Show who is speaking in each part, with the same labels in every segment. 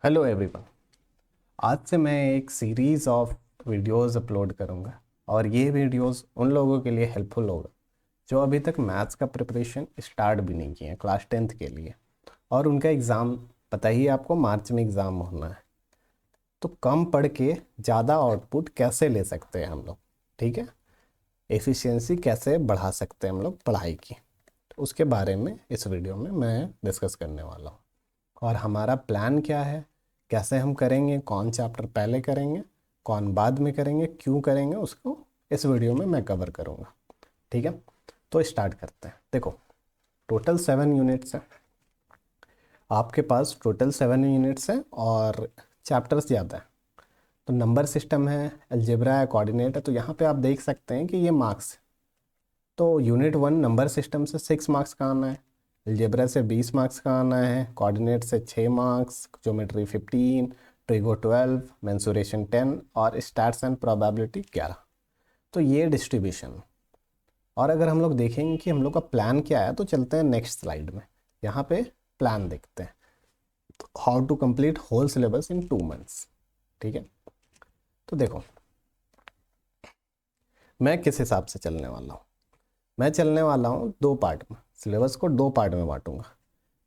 Speaker 1: Hello everyone. आज से मैं एक सीरीज़ ऑफ वीडियोस अपलोड करूंगा और ये वीडियोस उन लोगों के लिए हेल्पफुल होगा जो अभी तक मैथ्स का प्रिपरेशन स्टार्ट भी नहीं किए हैं क्लास 10th के लिए। और उनका एग्ज़ाम पता ही है आपको, मार्च में एग्ज़ाम होना है। तो कम पढ़ के ज़्यादा आउटपुट कैसे ले सकते हैं हम लोग, ठीक है, एफिशिएंसी कैसे बढ़ा सकते हैं हम लोग पढ़ाई की, तो उसके बारे में इस वीडियो में मैं डिस्कस करने वाला हूँ। और हमारा प्लान क्या है, कैसे हम करेंगे, कौन चैप्टर पहले करेंगे, कौन बाद में करेंगे, क्यों करेंगे, उसको इस वीडियो में मैं कवर करूँगा। ठीक है, तो स्टार्ट करते हैं। देखो, टोटल 7 यूनिट्स हैं आपके पास, टोटल 7 यूनिट्स हैं और चैप्टर्स ज़्यादा हैं। तो नंबर सिस्टम है, अलजेब्रा है, कोऑर्डिनेट है। तो यहाँ पे आप देख सकते हैं कि ये मार्क्स है। तो यूनिट 1 नंबर सिस्टम से 6 मार्क्स का आना है, अलजेब्रा से 20 मार्क्स का आना है, कोऑर्डिनेट से 6 मार्क्स, ज्योमेट्री 15, ट्रिगो 12, मेंसुरेशन 10 और स्टैट्स एंड प्रोबेबिलिटी 11। तो ये डिस्ट्रीब्यूशन। और अगर हम लोग देखेंगे कि हम लोग का प्लान क्या है, तो चलते हैं नेक्स्ट स्लाइड में। यहाँ पे प्लान देखते हैं, how to complete whole syllabus in 2 months. ठीक है, तो देखो मैं किस हिसाब से चलने वाला हूँ। मैं चलने वाला हूँ 2 पार्ट में, सिलेबस को 2 पार्ट में बांटूंगा।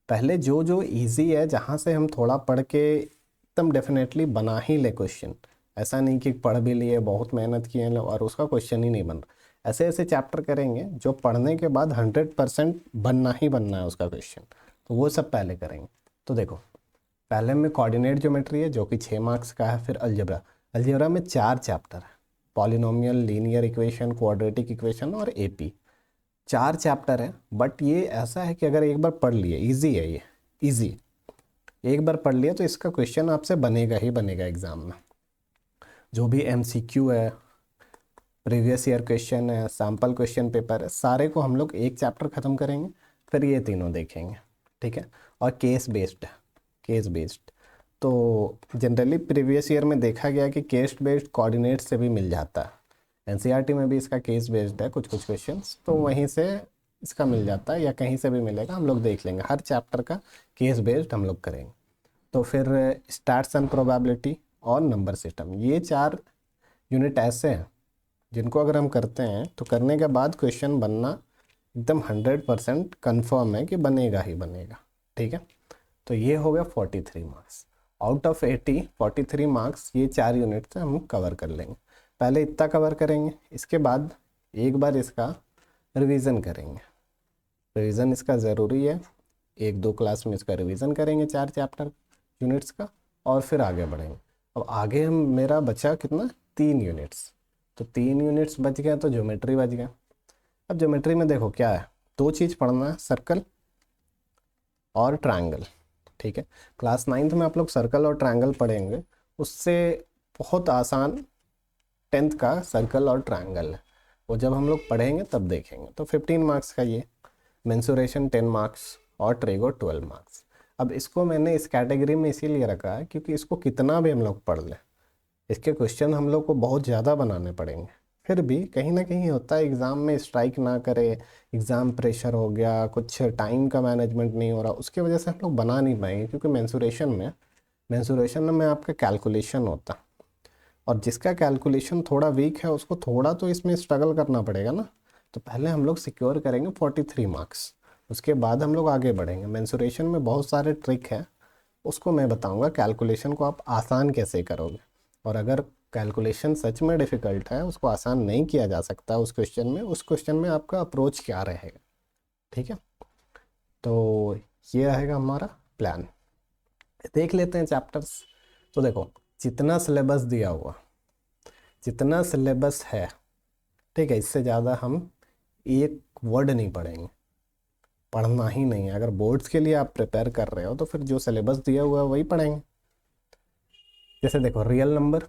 Speaker 1: पहले जो जो इजी है, जहाँ से हम थोड़ा पढ़ के एकदम डेफिनेटली बना ही ले क्वेश्चन। ऐसा नहीं कि पढ़ भी लिए, बहुत मेहनत किए और उसका क्वेश्चन ही नहीं बन रहा। ऐसे ऐसे चैप्टर करेंगे जो पढ़ने के बाद 100% बनना ही बनना है उसका क्वेश्चन। तो वो सब पहले करेंगे। तो देखो, पहले में कोऑर्डिनेट ज्योमेट्री है जो कि 6 मार्क्स का है। फिर अलजेब्रा, अलजेब्रा में 4 चैप्टर है, polynomial, linear equation, quadratic equation और एपी। 4 चैप्टर हैं, बट ये ऐसा है कि अगर एक बार पढ़ लिए, इजी है ये, इजी, एक बार पढ़ लिया तो इसका क्वेश्चन आपसे बनेगा ही बनेगा एग्जाम में। जो भी एमसीक्यू है, प्रीवियस ईयर क्वेश्चन है, सैम्पल क्वेश्चन पेपर है, सारे को हम लोग एक चैप्टर ख़त्म करेंगे, फिर ये तीनों देखेंगे। ठीक है, और केस बेस्ड है, केस बेस्ड। तो जनरली प्रीवियस ईयर में देखा गया कि केस बेस्ड कोऑर्डिनेट से भी मिल जाता है। एनसीईआरटी में भी इसका केस बेस्ड है कुछ कुछ क्वेश्चंस, तो वहीं से इसका मिल जाता है या कहीं से भी मिलेगा, हम लोग देख लेंगे। हर चैप्टर का केस बेस्ड हम लोग करेंगे। तो फिर स्टैट्स एंड प्रोबेबिलिटी और नंबर सिस्टम, ये 4 यूनिट ऐसे हैं जिनको अगर हम करते हैं तो करने के बाद क्वेश्चन बनना एकदम 100% कन्फर्म है कि बनेगा ही बनेगा। ठीक है, तो ये हो गया 43 मार्क्स। आउट ऑफ 80, 43 मार्क्स ये 4 यूनिट से हम कवर कर लेंगे। पहले इतना कवर करेंगे, इसके बाद एक बार इसका रिवीजन करेंगे। रिवीजन इसका ज़रूरी है, 1-2 क्लास में इसका रिवीजन करेंगे 4 चैप्टर यूनिट्स का, और फिर आगे बढ़ेंगे। अब आगे हम, मेरा बचा कितना, 3 यूनिट्स। तो 3 यूनिट्स बच गए, तो ज्योमेट्री बच गया। अब ज्योमेट्री में देखो क्या है, 2 चीज़ पढ़ना है, सर्कल और ट्रायंगल। ठीक है, क्लास 9th में आप लोग सर्कल और ट्रायंगल पढ़ेंगे, उससे बहुत आसान 10th का सर्कल और ट्रायंगल है। वो जब हम लोग पढ़ेंगे तब देखेंगे। तो 15 मार्क्स का ये, मेंसुरेशन 10 मार्क्स और ट्रेगो 12 मार्क्स। अब इसको मैंने इस कैटेगरी में इसीलिए रखा है क्योंकि इसको कितना भी हम लोग पढ़ लें, इसके क्वेश्चन हम लोग को बहुत ज़्यादा बनाने पड़ेंगे। फिर भी कहीं ना कहीं होता है एग्ज़ाम में स्ट्राइक ना करे, एग्ज़ाम प्रेशर हो गया, कुछ टाइम का मैनेजमेंट नहीं हो रहा, उसकी वजह से हम लोग बना नहीं पाएंगे। क्योंकि मेंसुरेशन में आपका कैलकुलेशन होता, और जिसका कैलकुलेशन थोड़ा वीक है उसको थोड़ा तो इसमें स्ट्रगल करना पड़ेगा ना। तो पहले हम लोग सिक्योर करेंगे 43 मार्क्स, उसके बाद हम लोग आगे बढ़ेंगे। मेंसुरेशन में बहुत सारे ट्रिक हैं, उसको मैं बताऊंगा कैलकुलेशन को आप आसान कैसे करोगे। और अगर कैलकुलेशन सच में डिफ़िकल्ट है, उसको आसान नहीं किया जा सकता उस क्वेश्चन में, उस क्वेश्चन में आपका अप्रोच क्या रहेगा। ठीक है, तो ये रहेगा हमारा प्लान। देख लेते हैं चैप्टर्स। तो देखो, जितना सिलेबस दिया हुआ, जितना सिलेबस है, ठीक है, इससे ज़्यादा हम एक वर्ड नहीं पढ़ेंगे, पढ़ना ही नहीं है। अगर बोर्ड्स के लिए आप प्रिपेयर कर रहे हो तो फिर जो सिलेबस दिया हुआ है वही पढ़ेंगे। जैसे देखो, रियल नंबर,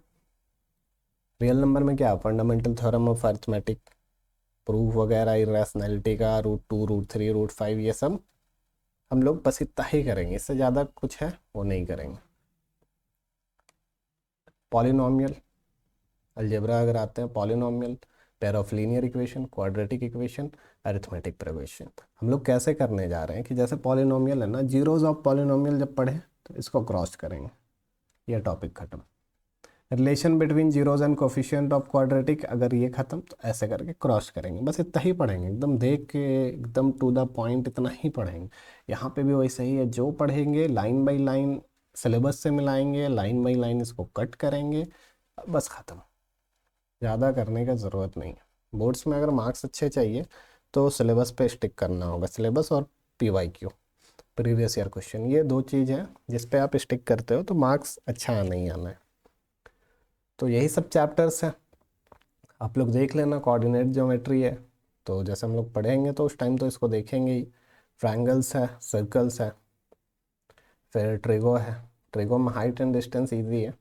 Speaker 1: रियल नंबर में क्या, fundamental theorem of arithmetic, proof वगैरह, इरेशनैलिटी का, रूट 2, रूट 3, रूट 5, ये सब हम लोग बस इतना ही करेंगे, इससे ज़्यादा कुछ है वो नहीं करेंगे। पॉलिनोमियल, अलजेब्रा अगर आते हैं, polynomial, pair of linear equation, quadratic equation, arithmetic progression, हम लोग कैसे करने जा रहे हैं कि जैसे पॉलिनोमियल है ना, जीरोज ऑफ पॉलिनोमियल जब पढ़े तो इसको क्रॉस करेंगे। ये टॉपिक खत्म। Relation between zeros and coefficient of quadratic, अगर ये खत्म तो ऐसे करके क्रॉस करेंगे, बस इतना ही पढ़ेंगे, एकदम देख के एकदम टू द पॉइंट इतना ही पढ़ेंगे। यहाँ पे भी वैसे ही है, जो पढ़ेंगे लाइन बाय लाइन सिलेबस से मिलाएंगे, लाइन बाय लाइन इसको कट करेंगे, बस ख़त्म। ज़्यादा करने का ज़रूरत नहीं है। बोर्ड्स में अगर मार्क्स अच्छे चाहिए तो सिलेबस पे स्टिक करना होगा, सिलेबस और PYQ प्रीवियस ईयर क्वेश्चन, ये दो चीज़ है जिस पे आप स्टिक करते हो तो मार्क्स अच्छा आना ही आना है। तो यही सब चैप्टर्स हैं, आप लोग देख लेना। कोऑर्डिनेट ज्योमेट्री है तो जैसे हम लोग पढ़ेंगे तो उस टाइम तो इसको देखेंगे ही। ट्रायंगल्स है, सर्कल्स है, फिर ट्रिगो है। ट्रिगो में हाइट एंड डिस्टेंस इजी है,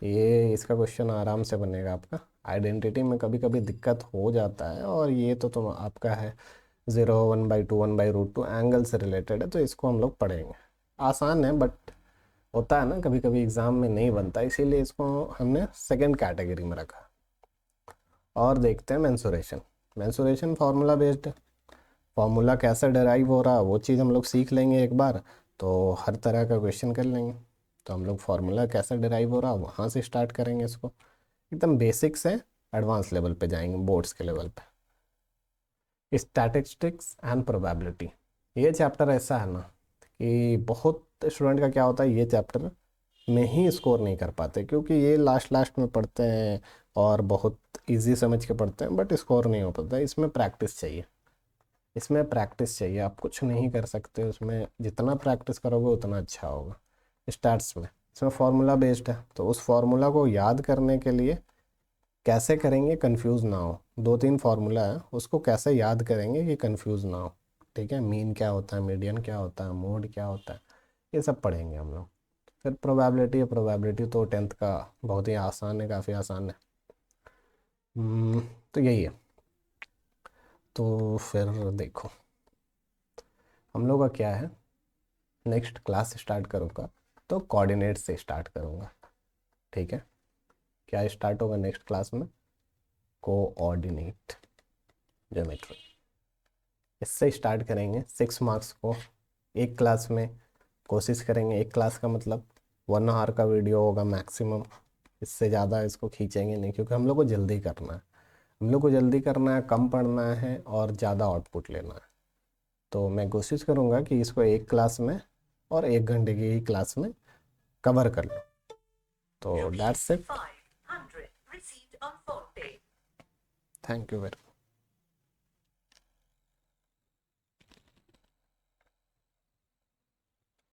Speaker 1: ये इसका क्वेश्चन आराम से बनेगा आपका। आइडेंटिटी में कभी कभी दिक्कत हो जाता है, और ये तो आपका है 0 1/2 1/√2 एंगल से रिलेटेड है, तो इसको हम लोग पढ़ेंगे। आसान है बट होता है ना कभी कभी एग्ज़ाम में नहीं बनता, इसीलिए इसको हमने सेकंड कैटेगरी में रखा। और देखते हैं मेंसुरेशन। मेंसुरेशन फार्मूला बेस्ड है, फार्मूला कैसे डिराइव हो रहा वो चीज़ हम लोग सीख लेंगे एक बार, तो हर तरह का क्वेश्चन कर लेंगे। तो हम लोग फार्मूला कैसे डिराइव हो रहा वहाँ से स्टार्ट करेंगे इसको, एकदम बेसिक से एडवांस लेवल पे जाएंगे, बोर्ड्स के लेवल पे। स्टैटिस्टिक्स एंड प्रोबेबिलिटी, ये चैप्टर ऐसा है ना कि बहुत स्टूडेंट का क्या होता है, ये चैप्टर में ही स्कोर नहीं कर पाते, क्योंकि ये लास्ट लास्ट में पढ़ते हैं और बहुत इजी समझ के पढ़ते हैं, बट स्कोर नहीं हो पाता। इसमें प्रैक्टिस चाहिए, इसमें प्रैक्टिस चाहिए, आप कुछ नहीं कर सकते उसमें, जितना प्रैक्टिस करोगे उतना अच्छा होगा। स्टार्ट्स में इसमें फार्मूला बेस्ड है, तो उस फार्मूला को याद करने के लिए कैसे करेंगे कंफ्यूज ना हो, 2-3 फार्मूला है, उसको कैसे याद करेंगे कि कंफ्यूज ना हो। ठीक है, मीन क्या होता है, मीडियन क्या होता है, मोड क्या होता है, ये सब पढ़ेंगे हम लोग। फिर प्रोबेबिलिटी है, प्रोबेबिलिटी तो 10th का बहुत ही आसान है, काफ़ी आसान है। तो यही है। तो फिर देखो हम लोग का क्या है, नेक्स्ट क्लास स्टार्ट करूँगा तो कोऑर्डिनेट से स्टार्ट करूँगा। ठीक है, क्या स्टार्ट होगा नेक्स्ट क्लास में, कोऑर्डिनेट ज्योमेट्री, इससे स्टार्ट करेंगे। 6 मार्क्स को एक क्लास में कोशिश करेंगे, एक क्लास का मतलब 1 आवर का वीडियो होगा मैक्सिमम, इससे ज़्यादा इसको खींचेंगे नहीं, क्योंकि हम लोग को जल्दी करना है, हम लोग को जल्दी करना है, कम पढ़ना है और ज़्यादा आउटपुट लेना है। तो मैं कोशिश करूँगा कि इसको एक क्लास में और 1 घंटे की क्लास में कवर कर लूँ। तो that's it, thank you very